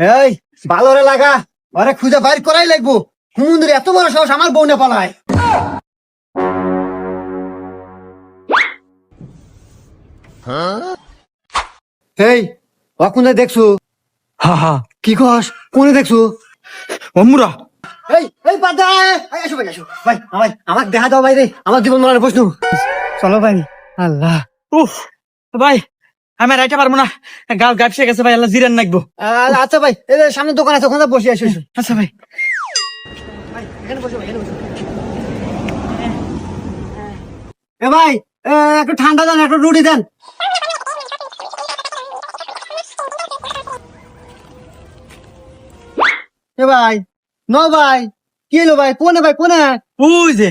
এই ভালো রে লাগা, আরে খুঁজে বাইর করাই লাগবো। হুমুন্দির এত বড় সাহস আমার বউ না পালায়। এই অকুনে দেখছো? হা হা কি কস? কোনে দেখছো? অমুরা এই বাদা, আসো ভাই, আসো ভাই, আমাকে দেখা দাও ভাই রে, আমার জীবন মরার প্রশ্ন। চলো ভাই। আল্লাহ। উফ ভাই আমি আর রাইতে পারবো না, গাল গাপসে গেছে ভাই, আল্লাহ জিরান নাকবো। আচ্ছা ভাই, এই যে সামনে দোকান আছে, ওখানে বসে আসো। আচ্ছা ভাই। এখানে বসো ভাই, এখানে বসো। এ ভাই, একটু ঠান্ডা দেন, একটু রুটি দেন। এ ভাই, ন ভাই, কি এলো ভাই? কোনে ভাই, কোনে? ওই যে